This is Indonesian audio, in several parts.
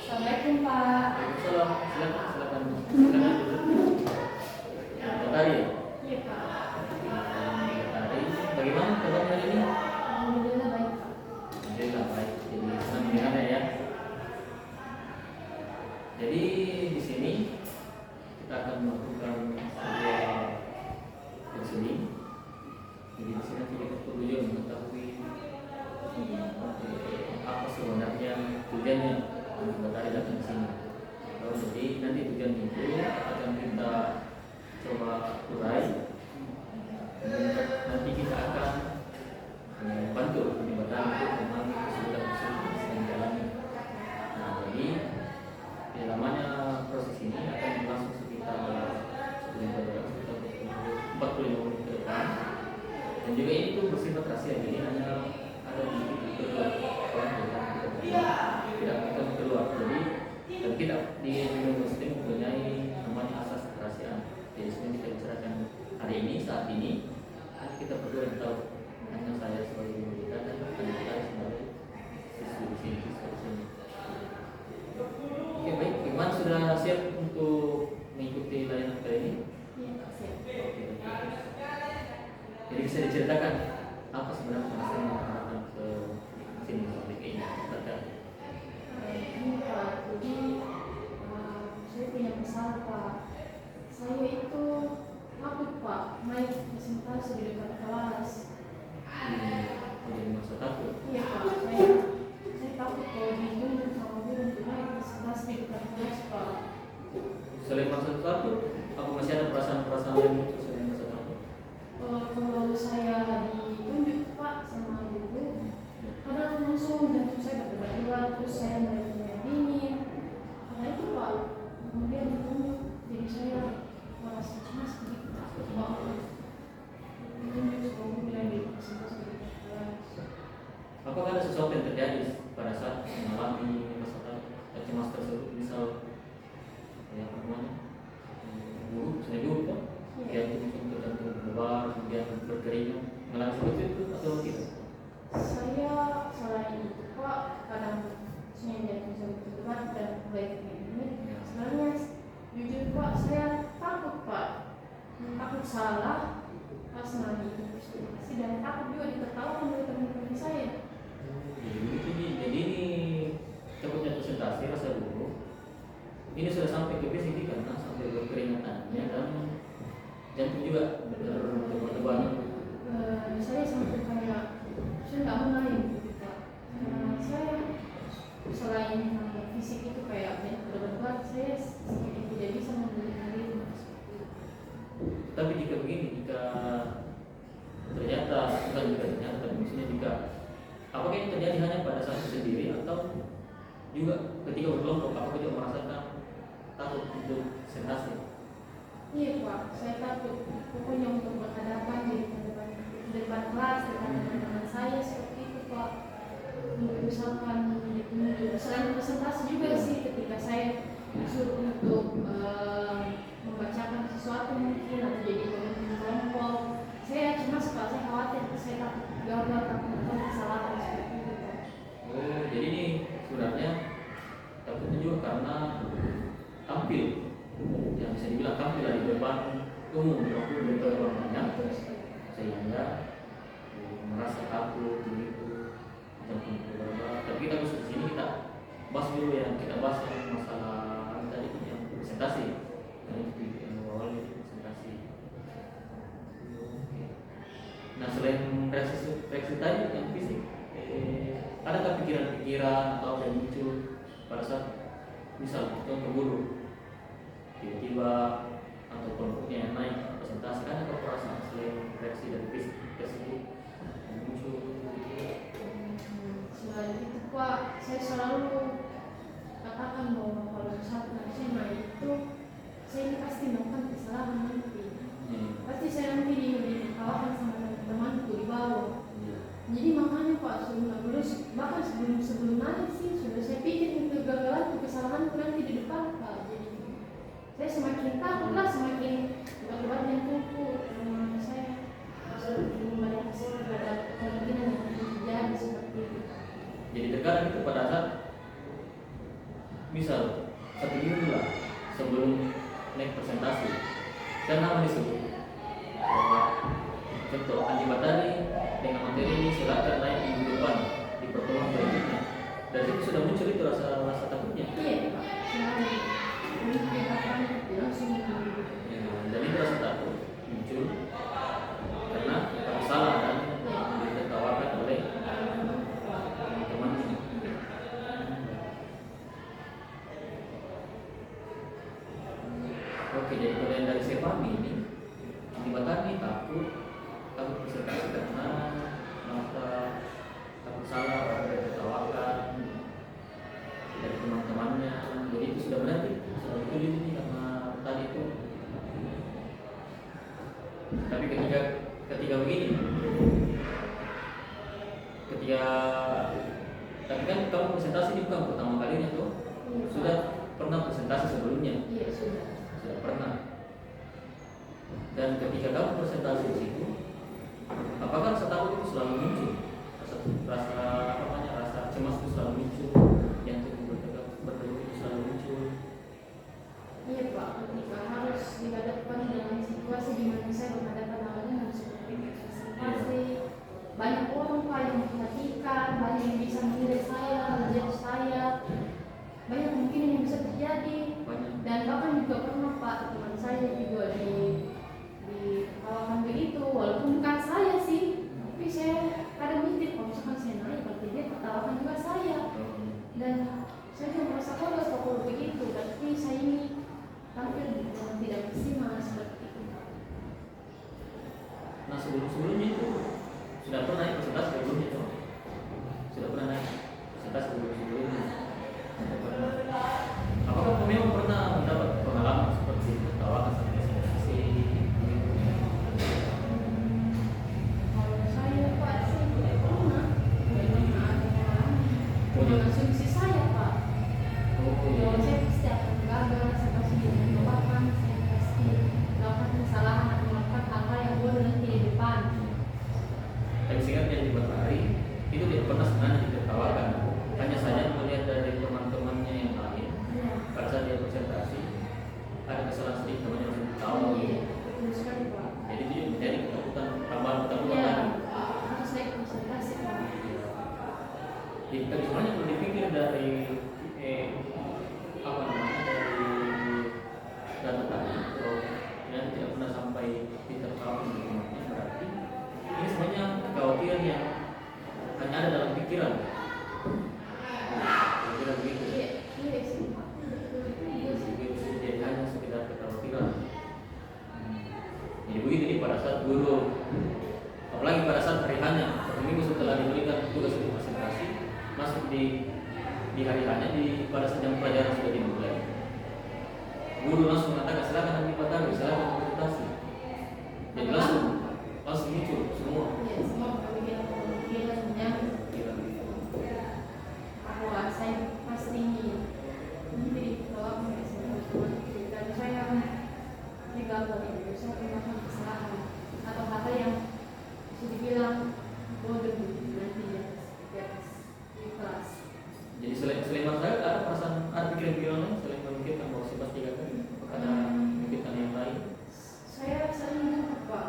Assalamualaikum Pak. Waalaikumsalam. Silakan, silakan. Silakan. Pak Tari. Iya Pak. Pak Tari, bagaimana kabarnya hari ini? Alhamdulillah baik Pak. Alhamdulillah baik. Jadi senang mendengarnya ya. Jadi di sini kita akan melakukan sebuah konseling. Jadi di sini kita perlu mengetahui apa sebenarnya tujuannya Pak Tari datang ke sini. Jadi nanti tujuan itu akan kita coba urai. Nanti kita akan bantu penyebatan untuk memang kesulitan tersebut yang dialami. Nah, jadi di lamanya proses ini akan berlangsung sekitar 45 menit ke depan. Dan juga ini tuh bersifat rahasia, jadi hanya ada di kedua orang tidak akan keluar. Jadi dan kita di Muslim mempunyai namanya asas kerahasiaan. Jadi sebenarnya kita bicarakan hari ini saat ini kita berdua yang tahu, hanya saya sebagai kita dan kita sebagai siswi di sini, siswa di sini. Oke baik, Iman sudah siap untuk mengikuti layanan kali ini? Iya siap. Jadi bisa diceritakan apa sebenarnya masalah yang datang ke sini sampai ke ini? Ini Pak, jadi saya punya masalah Pak. Saya itu takut Pak naik presentasi di dekat kelas. Jadi masa takut. Iya Pak, saya takut kalau ditunjuk sama guru untuk naik presentasi di dekat kelas Pak. Selain masa takut, apa masih ada perasaan-perasaan lain itu selain masa takut? Kalau saya ditunjuk Pak sama guru, kadang langsung jantung saya berdebar-debar, terus saya mulai dingin. Karena itu Pak, kemudian ditunjuk, jadi saya merasa cemas begitu Pak. Ditunjuk sama guru yang di presentasi di dekat kelas. Apakah ada sesuatu yang terjadi pada saat mengalami masa takut cemas tersebut? Misal ya apa namanya? Saya dulu kan, yang itu tertentu berdebar, kemudian berkeringat, mengalami seperti itu atau tidak? Saya selain itu Pak, kadang saya jantung saya berdebar dan mulai dingin. Sebenarnya jujur Pak, saya takut Pak, takut salah pas nanti presentasi dan takut juga ditertawakan oleh teman-teman saya. Jadi ini takutnya presentasi rasa dulu. Ini sudah sampai ke fisik karena sampai berkeringatannya dan jantung juga berdebar-debar. Saya sampai kayak saya nggak mau naik gitu Pak. Saya selain fisik itu kayak berdebar, saya sedikit tidak bisa mengendalikan. Tapi jika begini, jika ternyata bukan jika ternyata, tapi maksudnya jika apakah ini terjadi hanya pada saat sendiri atau juga ketika berkelompok, apakah juga merasakan takut untuk presentasi? Iya Pak, saya takut pokoknya untuk berhadapan di depan kelas dengan teman-teman saya seperti itu Pak. Misalkan selain presentasi juga sih ketika saya disuruh untuk membacakan sesuatu mungkin atau jadi pemimpin kelompok, saya cemas Pak, saya khawatir, saya takut gagal, takut melakukan kesalahan seperti itu Pak. Oh, jadi ini sebenarnya takutnya juga karena tampil, yang bisa dibilang tampil di depan umum, di depan orang banyak, sehingga merasa takut begitu, jantung berdebar. Tapi kita khusus di sini kita bahas dulu kita bahas yang masalah tadi yang presentasi, yang awalnya presentasi. Nah selain reaksi tadi yang fisik, adakah pikiran-pikiran atau yang muncul pada saat misal contoh guru tiba-tiba atau kelompoknya yang naik presentasi, adakah perasaan selain reaksi dari fisik tersebut yang muncul? Selain itu Pak, saya selalu katakan bahwa kalau misalkan saya naik itu, saya ini pasti melakukan kesalahan nanti. Pasti saya nanti dikalahkan sama teman-temanku di bawah. Jadi makanya Pak, bahkan sebelum naik sih sudah saya pikir kegagalan kesalahanku nanti di depan Pak. Jadi saya semakin takut lah, semakin berat jantungku, karena saya belum banyak terhadap kemungkinan yang terjadi seperti itu. Jadi terkadang itu pada saat Batari dengan materi ini silakan naik minggu depan di pertemuan berikutnya. Dari situ sudah muncul itu rasa takutnya. Iya Pak, selalu dikatakan langsung. Ya, dan itu rasa takut muncul karena kalau salah dan ditertawakan oleh teman-temannya. Oke, jadi kalau yang dari saya pahami ini di Batari takut presentasi karena merasa takut salah atau ditertawakan dari teman-temannya. Jadi itu sudah benar, sudah betul ini karena tadi itu. Tapi ketika begini, tapi kan kamu presentasi ini bukan pertama kalinya tuh, sudah pernah presentasi sebelumnya? Iya sudah pernah. Dan ketika kamu presentasi di situ, apakah rasa takut itu selalu muncul? Rasa cemas itu selalu muncul, yang berdegup itu selalu muncul. Iya Pak, ketika harus dihadapkan dengan situasi di mana saya berhadapan dengan seperti presentasi, banyak orang Pak yang memperhatikan, banyak yang bisa menilai saya, melihat saya, banyak kemungkinan yang bisa terjadi. Dan bahkan juga pernah Pak, teman saya juga diketawakan begitu, walaupun bukan saya sih, tapi saya kadang mikir kalau misalkan saya naik, berarti dia ketawakan juga saya. Dan saya juga merasa kalau begitu, tapi saya ini tampil dengan tidak maksimal seperti itu. Nah sebelumnya itu sudah pernah naik presentasi sebelumnya itu? Sudah pernah naik presentasi sebelumnya? Apakah kamu memang pernah mendapat pengalaman seperti itu, tertawakan sampai presentasi? Kalau saya Pak sih tidak pernah ada pengalaman. Asumsi saya Pak. Kalau saya pasti akan gagal, saya pasti dilakukan, saya pasti melakukan kesalahan atau melakukan hal-hal yang bodoh nanti di depan. Tapi singkatnya di Batari itu tidak pernah sebenarnya ditertawakan. Hanya saja melihat dari teman-temannya yang lain, pada saat dia presentasi ada kesalahan sedikit temannya langsung ketawa. Iya, betul sekali Pak. Jadi dia menjadi ketakutan, tambahan ketakutan Iya, lagi. harus naik presentasi Pak. Jadi sebenarnya kalau dipikir dari dari data tadi, kalau yang tidak pernah sampai ditertawakan di rumahnya, berarti ini sebenarnya kekhawatiran yang hanya ada dalam pikiran. Kira begitu. Iya sih Pak. Jadi hanya sekedar kekhawatiran. Jadi begitu nih pada saat guru, apalagi pada saat hari hanya, 1 minggu setelah diberikan tugas untuk presentasi, masuk di hari hanya pada saat jam pelajaran sudah dimulai. Guru langsung mengatakan silakan Andi Batari, silakan presentasi. Jadi langsung muncul semua. Iya, semua pemikiran menyambut bahwa saya pasti nanti diketawakan oleh semua teman dan saya gagal itu, saya melakukan kesalahan atau hal yang bisa dibilang bodoh nanti di atas di kelas. Jadi selain masalah ada perasaan, ada pikiran-pikiran lain selain memikirkan bahwa saya pasti gagal, ada memikirkan yang lain. Saya sering juga Pak.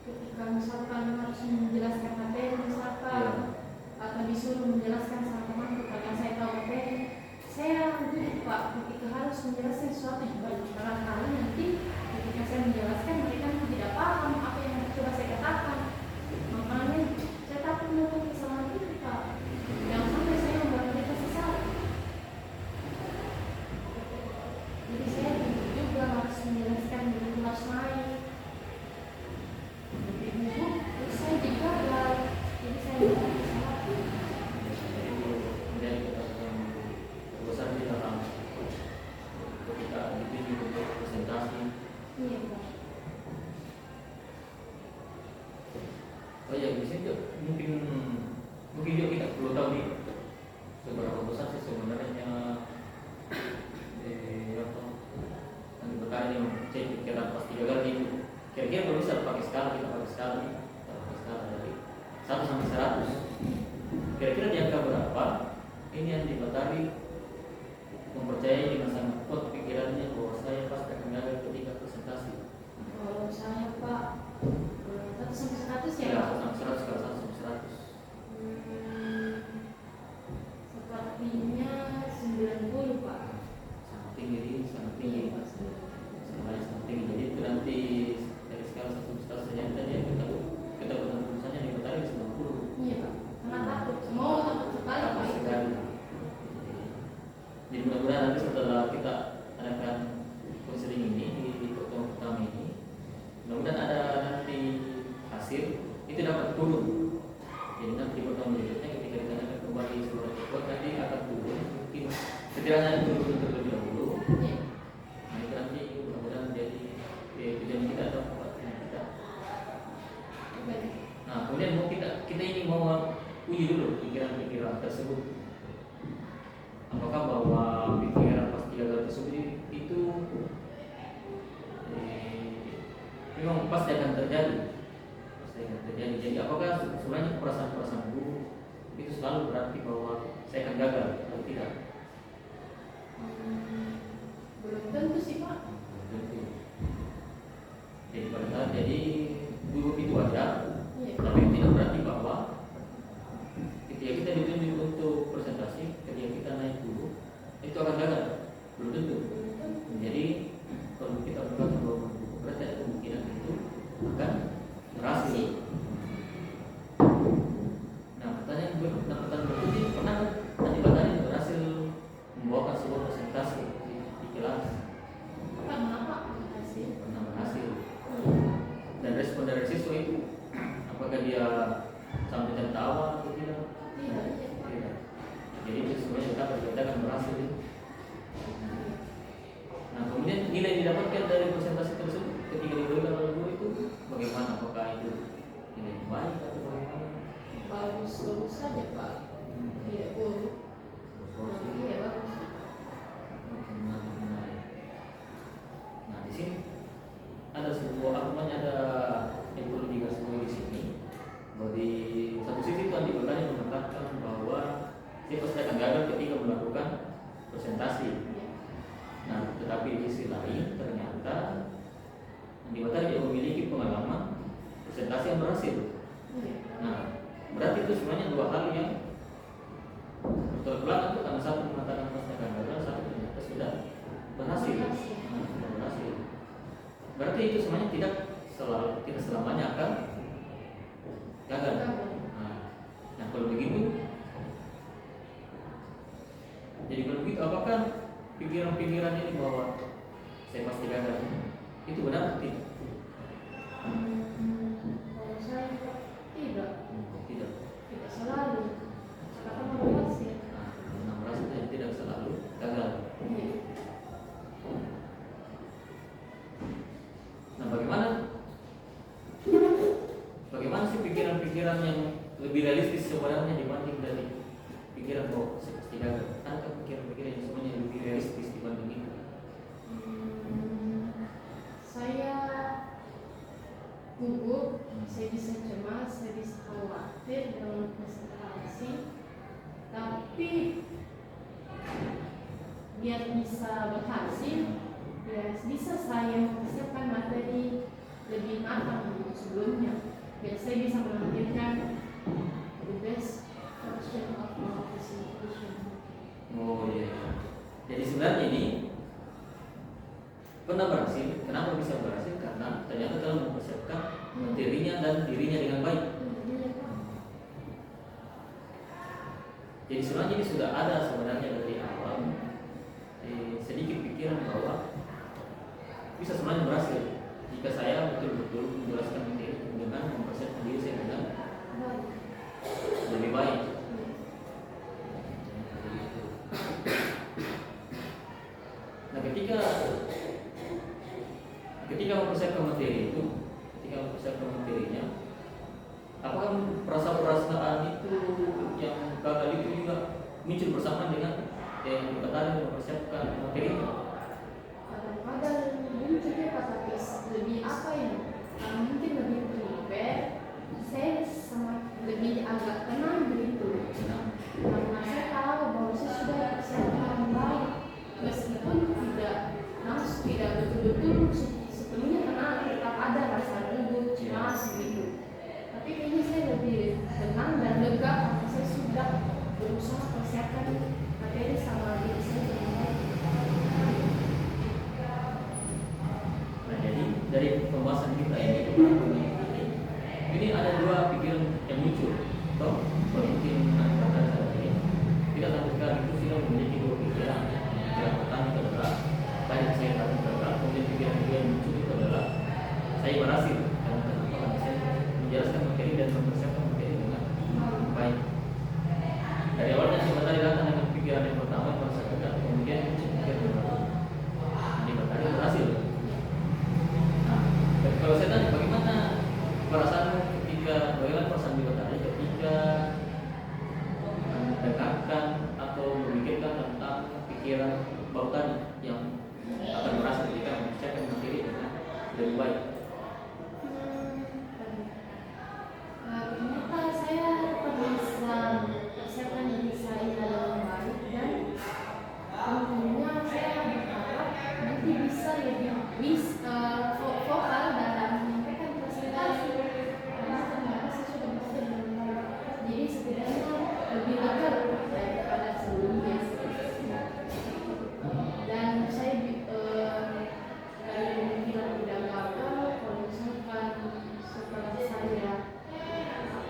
Ketika misalkan harus menjelaskan materi misalkan atau disuruh menjelaskan sama temanku karena saya tahu materi, saya duduk Pak ketika harus menjelaskan sesuatu barangkali nanti ketika saya menjelaskan mereka tidak paham apa yang coba saya katakan, makanya saya takut melakukan kesalahan itu Pak, yang sampai saya membuat mereka sesat. Jadi saya juga harus menjelaskan di kelas lain. Terus saya jadi gagal, jadi saya melakukan kesalahan. Kemudian kita besar di dalam ketika dibimbing untuk presentasi. Iya Pak. Oh ya, di sini mungkin juga kita perlu tahu nih seberapa besar sih sebenarnya yang berkali yang cek pikiran pasti gagal itu. Kira-kira kalau bisa pakai skala, kita pakai skala dari 1 sampai 100. Kira-kira di angka berapa ini yang Andi Batari mempercayai dengan sangat kuat pikirannya bahwa saya pasti akan gagal ketika presentasi? Kalau saya Pak kemudian mau kita ini mau uji dulu pikiran-pikiran tersebut. Apakah bahwa pikiran pasti gagal tersebut itu memang pasti akan terjadi. Jadi apakah sebenarnya perasaan-perasaan buruk itu selalu berarti bahwa saya akan gagal atau tidak? Belum tentu sih Pak. Tentu. Jadi pada saat jadi buruk itu ada, Iya. tapi tidak berarti bahwa ketika kita ditunjuk untuk presentasi, ketika kita naik buruk itu akan gagal. Belum tentu. Belum tentu. Jadi kalau kita berkata bahwa buruk, berarti ada kemungkinan itu akan berhasil. Nah, pertanyaan berikutnya, pernah Andi Badari berhasil membawakan sebuah presentasi di kelas? Kenapa? Makasih. Pernah berhasil. Dan respon dari siswa itu, apakah dia sampai tertawa atau tidak? Tidak. Tidak. Jadi itu sebenarnya kita akan berhasil. Nah, kemudian nilai didapatkan dari presentasi tersebut ketika diberikan oleh guru itu bagaimana? Apakah itu nilai baik atau bagaimana? Bagus saja Pak. Tidak buruk. Iya bagus. Nah, di sini ada sebuah ada yang perlu digarisbawahi di sini. Bahwa di satu sisi itu Andi Badari mengatakan bahwa dia pasti akan gagal ketika melakukan presentasi. Nah, tetapi di sisi lain ternyata Andi Badari dia memiliki pengalaman presentasi yang berhasil. Nah, berarti itu sebenarnya dua hal yang bertolak belakang, karena satu mengatakan pasti akan gagal, satu ternyata sudah berhasil. Nah, sudah berhasil. Berarti itu sebenarnya tidak selamanya akan gagal. Nah, kalau begitu, jadi kalau begitu apakah pikiran-pikiran ini bahwa saya pasti gagal itu benar atau tidak? Kalau saya tidak. Tidak Selalu. Kata berhasil. Nah, merasa tidak selalu gagal. Iya. Nah, bagaimana sih pikiran-pikiran yang lebih realistis sebenarnya dibanding dari pikiran bahwa saya pasti gagal? Ada pikiran-pikiran yang sebenarnya lebih realistis dibanding itu? Saya gugup, saya bisa cemas, saya bisa khawatir dalam presentasi, tapi biar bisa berhasil, ya bisa saya mempersiapkan materi lebih matang sebelumnya, biar saya bisa menampilkan the best version of my presentation. Oh iya. Jadi sebenarnya ini pernah berhasil. Kenapa bisa berhasil? Karena ternyata telah mempersiapkan materinya dan dirinya dengan baik. Jadi sebenarnya ini sudah ada sebenarnya dari awal sedikit pikiran bahwa bisa sebenarnya berhasil jika saya betul-betul menjelaskan materi dengan mempersiapkan diri saya dengan lebih baik. Nah, ketika mempersiapkan materi itu, ketika mempersiapkan materinya, apakah perasaan-perasaan itu yang gagal itu juga muncul bersama dengan yang tadi mempersiapkan materinya? Kadang-kadang muncul ya Pak, tapi lebih apa ya? Mungkin lebih prepare, saya sama lebih agak tenang begitu. Karena saya tahu bahwa saya sudah persiapkan dengan baik, meskipun tidak betul-betul sepenuhnya tenang, tetap ada rasa gugup, cemas begitu. Tapi kayaknya saya lebih tenang dan lega karena saya sudah berusaha persiapkan materi sama diri saya dengan baik. Nah, jadi dari pembahasan kita ini ada dua pikiran yang muncul. Toh, mungkin kita sampai sekarang itu sudah memiliki dua pikiran. Pikiran pertama itu adalah tadi saya tadi gagal, kemudian pikiran kedua yang muncul itu adalah saya berhasil. Karena saya menjelaskan materi dan mempersiapkan materi dengan baik. Dari awalnya saya tadi datang dengan pikiran yang pertama yang merasa gagal, kemudian muncul pikiran kedua. Jadi tadi berhasil. Nah, kalau saya tanya bagaimana perasaanmu ketika bagaimana perasaan juga tadi ketika mendengarkan atau memikirkan tentang pikiran bau tadi yang akan merasa ketika mempersiapkan materi dengan lebih baik. Ternyata saya bisa persiapkan diri saya dengan baik, dan tentunya saya berharap nanti bisa lebih vokal dalam menyampaikan presentasi, karena ternyata saya sudah bisa dengan baik. Jadi setidaknya lebih lega daripada sebelumnya. Dan saya dari kemungkinan tidak gagal kalau misalkan setelah saya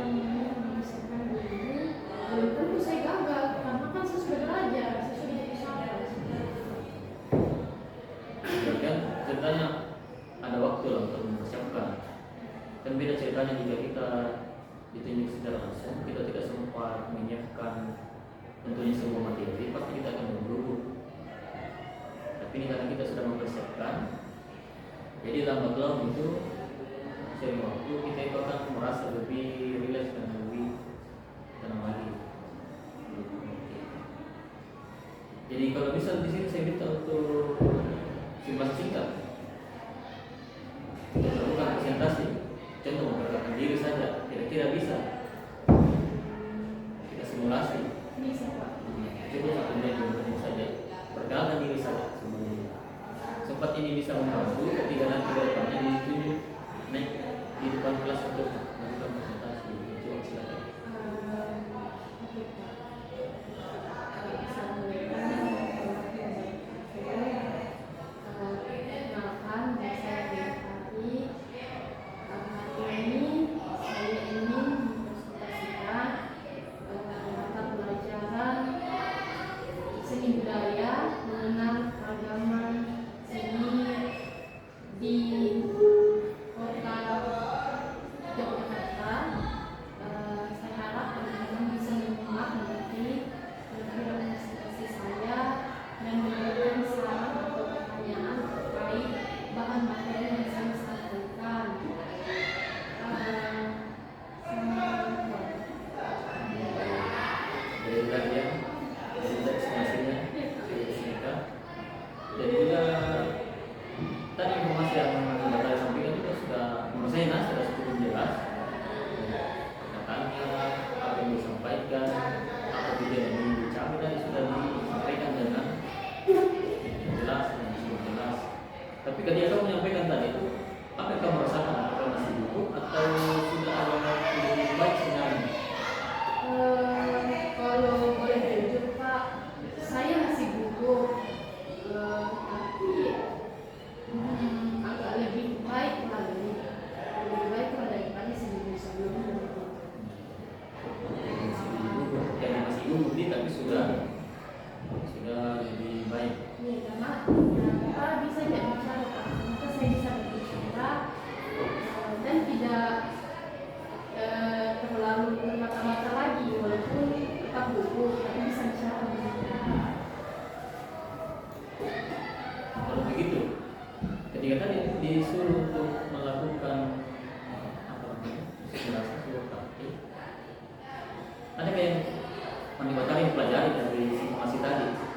menyelesaikan diri, belum tentu saya gagal, karena kan saya sudah belajar, saya sudah jadi sahabat. Kan ceritanya ada waktu lah untuk mempersiapkan. Kan beda ceritanya jika kita ditunjuk secara langsung, kita tidak sempat menyiapkan tentunya semua materi, pasti kita akan memburu. Tapi ini karena kita sudah mempersiapkan, jadi lambat laun itu sering waktu kita itu akan merasa lebih rileks dan lebih tenang lagi. Jadi kalau misal di sini saya minta untuk singkat, bukan presentasi, contoh memperkenalkan diri saja, kira-kira bisa kita simulasi. Bisa Pak. Coba 1 menit 2 menit saja, perkenalkan diri saja semuanya. Sempat ini bisa membantu ketika nanti ke depannya ditunjuk naik di depan kelas untuk melakukan presentasi. Coba silakan. Tapi ketika kamu menyampaikan tadi itu, apa yang kamu rasakan? Apakah masih gugup atau sudah ada yang lebih baik sebenarnya? Kalau boleh jujur Pak, saya masih gugup, tapi agak lebih baik lah, lebih baik lah daripada sebelumnya. Masih gugup nih, tapi sudah lebih baik. Iya, karena kita bisa jadi bicara Pak, kita saya bisa berbicara dan tidak terlalu bermata-mata lagi, walaupun tetap gugup, tapi bisa bicara. Kalau begitu, ketika tadi disuruh untuk melakukan simulasi sebuah praktik, ada yang mendapatkan yang pelajari dari simulasi tadi.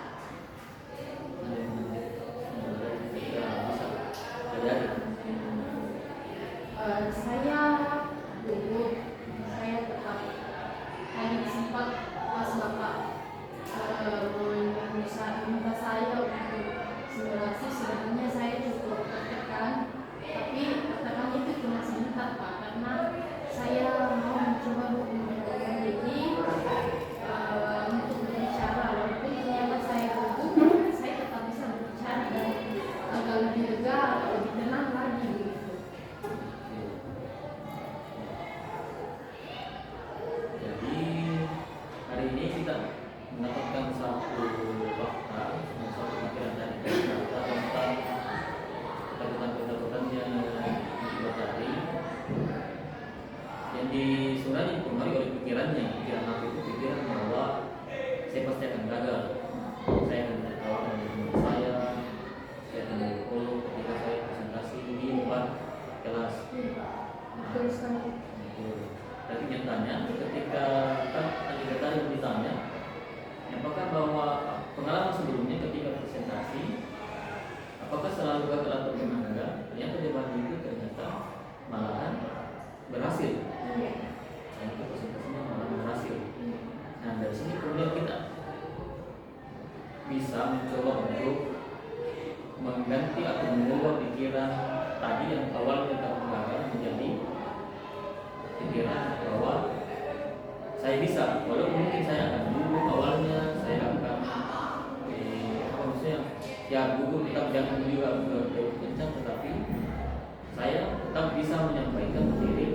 Saya gugup, saya tetap tadi sempat pas Bapak minta saya untuk simulasi, sebenarnya saya cukup tertekan, tapi katakan itu cuma sebentar Pak, karena saya mau mencoba untuk mendapatkan diri untuk berbicara, walaupun ternyata saya gugup, saya tetap bisa berbicara dan agak lebih lega, agak lebih tenang lagi gitu. Jadi hari ini kita mendapatkan satu fakta, satu pikiran dari kata tentang ketakutan yang kita tadi, yang disurati dipengaruhi oleh pikiran apa itu? Pikiran bahwa saya pasti akan gagal, saya akan ditertawakan oleh teman saya akan berpuluh ketika saya presentasi di depan kelas. Betul sekali. Tapi nyatanya ketika kan ketika tadi ditanya, apakah bahwa pengalaman sebelumnya ketika presentasi, apakah selalu gagal atau pernah gagal? Ternyata jawaban itu ternyata malahan berhasil. Dan itu presentasinya malah berhasil. Nah dari sini kemudian kita bisa mencoba untuk mengganti atau mengubah pikiran tadi yang awal kita gagal menjadi pikiran bahwa saya bisa, walaupun mungkin saya akan dulu awalnya saya akan apa maksudnya ya gugup tetap jangan juga kencang, tetapi saya tetap bisa menyampaikan diri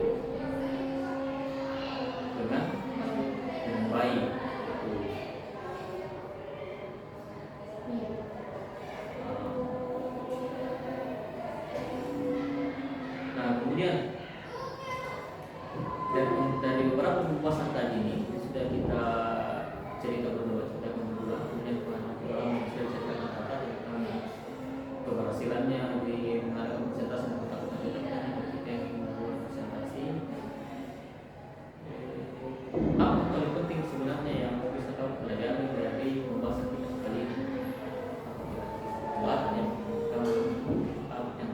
dengan baik. Nah kemudian dari beberapa pembahasan tadi ini sudah kita cerita berdua, kemudian pengalaman sudah saya katakan tentang keberhasilannya di mengadakan presentasi dan ketakutan ketika yang membuat presentasi. Apa paling penting sebenarnya yang bisa kamu pelajari dari pembahasan kita kali ini? Apa yang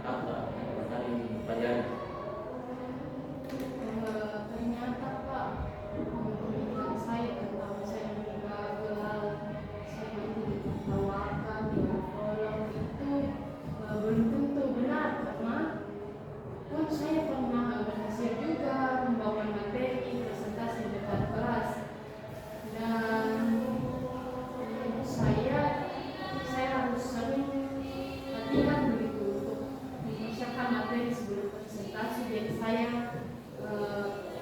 kata yang tadi pelajari? Ternyata Pak, pemikiran saya tentang saya gagal, saya nanti ditertawakan, ditolong itu belum tentu benar, karena pun saya pernah berhasil juga membangun materi presentasi di depan kelas, dan saya harus sering latihan begitu untuk mempersiapkan materi sebelum presentasi. Jadi saya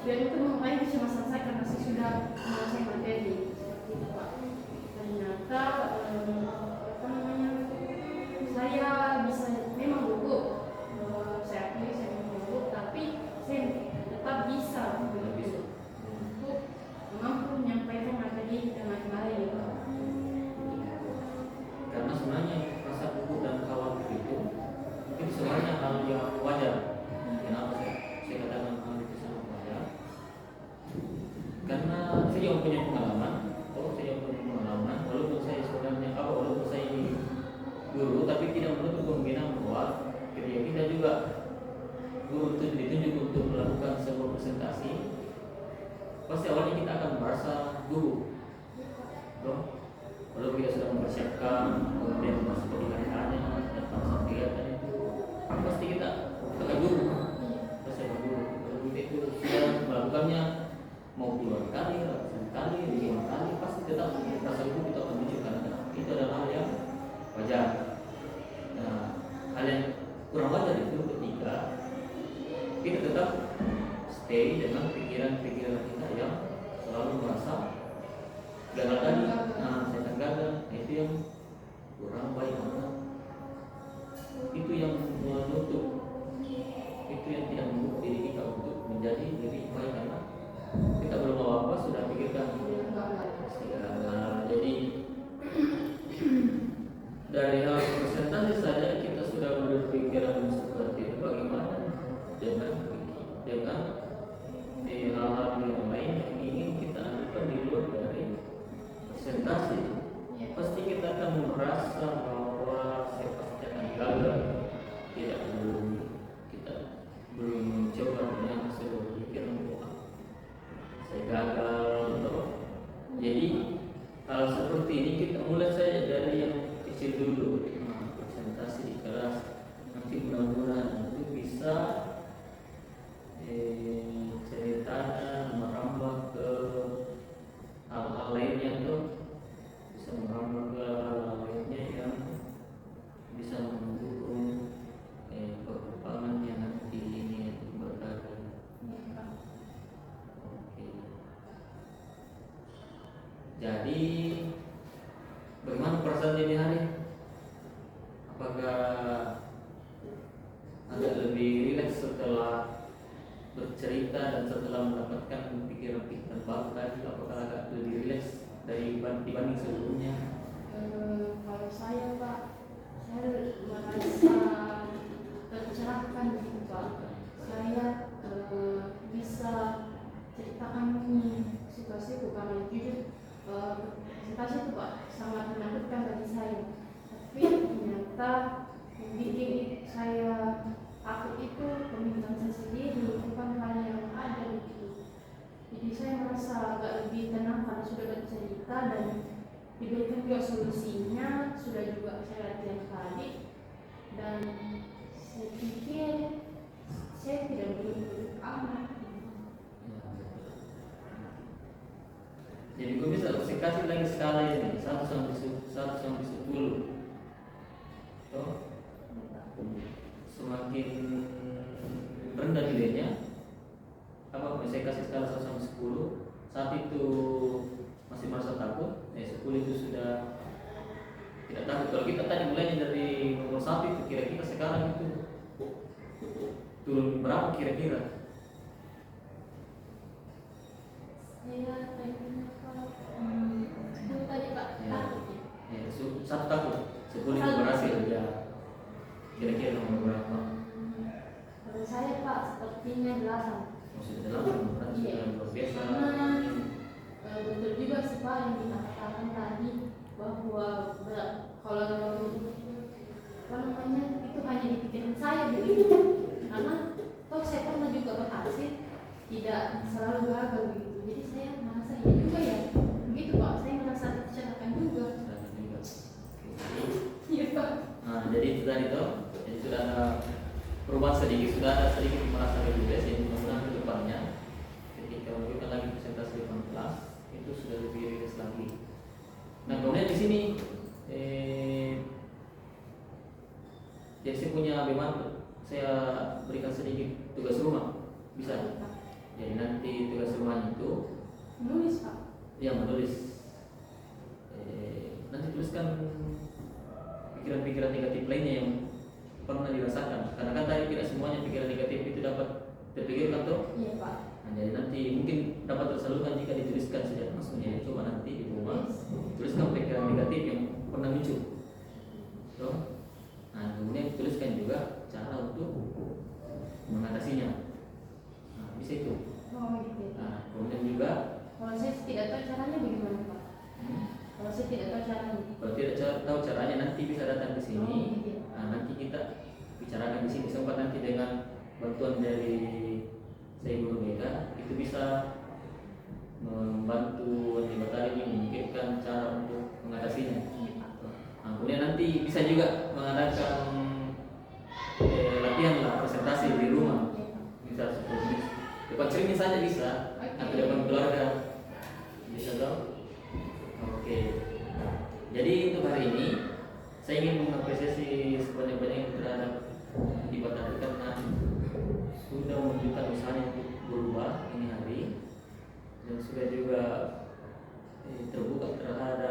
biar itu memang bisa selesai karena saya sudah menguasai materi seperti itu Pak. Ternyata apa namanya, saya bisa memang gugup, saya akui saya memang gugup, tapi saya tetap bisa begitu untuk mampu menyampaikan materi dengan baik. Karena sebenarnya rasa gugup dan khawatir itu mungkin sebenarnya hal yang wajar. Kenapa saya katakan hal itu sangat wajar? Karena saya juga punya pengalaman. Walaupun saya sebenarnya walaupun saya ini guru, tapi tidak menutup kemungkinan bahwa ketika kita juga guru itu ditunjuk untuk melakukan sebuah presentasi, pasti awalnya kita akan merasa gugup. Walaupun kita sudah mempersiapkan, kemudian masuk ke pertanyaannya dan pada kegiatan itu, pasti kita akan gugup. Walaupun itu sudah melakukannya mau puluhan kali, ratusan kali, 5 kali, pasti tetap rasa gugup itu akan muncul karena itu adalah hal yang wajar. Nah, hal yang kurang wajar itu ketika kita tetap stay dengan pikiran-pikiran kita yang selalu merasa gagal tadi. Nah, saya akan gagal. Itu yang kurang baik, karena itu yang menutup, itu yang tidak membuka diri kita untuk menjadi diri baik, karena kita belum apa-apa sudah pikirkan. Nah, jadi dari hal presentasi saja kita sudah berpikiran seperti itu. Bagaimana dengan hal-hal yang lain yang ingin kita lakukan di luar dari presentasi? Pasti kita akan merasa bahwa saya pasti akan gagal. Kita belum mencoba dengan sebuah pikiran bahwa saya gagal. Jadi hal seperti ini kita mulai saja dari yang kecil dulu. Presentasi di kelas, nanti mudah-mudahan nanti bisa ceritanya merambah ke hal-hal lainnya tuh, bisa merambah ke hal-hal lainnya yang bisa mendukung perkembangan yang nanti ini berkali. Oke. Jadi bagaimana perasaan ini hari? Apakah agak lebih rileks setelah bercerita dan setelah mendapatkan pikiran-pikiran baru tadi? Apakah agak lebih rileks dibanding sebelumnya? Kalau saya Pak, saya merasa tercerahkan gitu Pak. Saya bisa cerita dan diberikan juga solusinya, sudah juga saya latihan kali, dan saya pikir saya tidak begitu amat. Jadi gue bisa saya kasih lagi skala ini 1 sampai 10. Toh, semakin rendah nilainya, apa saya kasih skala 1 sampai 10, 1 itu masih merasa takut, 10 itu sudah tidak takut. Kalau kita tadi mulainya dari nomor 1 itu, kira-kira sekarang itu turun berapa kira-kira? Saya tadinya kalau 10 tadi Pak, takut ya. 1 takut, 10 itu berhasil ya. Kira-kira nomor berapa? Kalau saya Pak sepertinya 8. Maksudnya 8 berarti sudah luar biasa. Karena betul juga sih Pak yang dikatakan tadi bahwa kalau apa namanya itu hanya di pikiran saya begitu. Karena toh saya pernah juga berhasil, tidak selalu gagal begitu. Jadi saya merasa iya juga ya. Begitu Pak, saya merasa dicerahkan juga. Iya Pak. Nah, jadi itu tadi toh. Jadi sudah ada perubahan sedikit, sudah ada sedikit merasa lebih jadi mudah-mudahan ke depannya ketika kita lagi presentasi di kelas itu sudah lebih rileks lagi. Nah, kemudian di sini jadi saya punya bagaimana saya berikan sedikit tugas rumah, bisa. Jadi nanti tugas rumah itu Menulis Pak. ya menulis. Nanti tuliskan pikiran-pikiran negatif lainnya yang pernah dirasakan. Karena kan tadi tidak semuanya pikiran negatif itu dapat terpikirkan tuh. Iya Pak. Nah, jadi nanti mungkin dapat tersalurkan jika dituliskan sejak maksudnya. Coba nanti di rumah tuliskan pikiran negatif yang pernah muncul. Tuh. Nah, kemudian tuliskan juga cara untuk mengatasinya. Nah, bisa itu. Oh gitu. Nah, kemudian juga Kalau saya tidak tahu caranya bagaimana Pak? Kalau saya tidak tahu caranya. kalau tidak tahu caranya nanti bisa datang ke sini. Oh, gitu. Nah, nanti kita bicarakan di sini. Sempat nanti dengan bantuan dari saya Guru Mega itu bisa membantu Andi Batari memikirkan cara untuk mengatasinya. Nah, kemudian nanti bisa juga mengadakan latihan lah presentasi di rumah. Bisa seperti depan cermin saja bisa, atau depan keluarga bisa toh. Oke. Jadi untuk hari ini saya ingin mengapresiasi sebanyak-banyaknya terhadap Andi Batari karena sudah menunjukkan usahanya untuk berubah ini hari dan sudah juga terbuka terhadap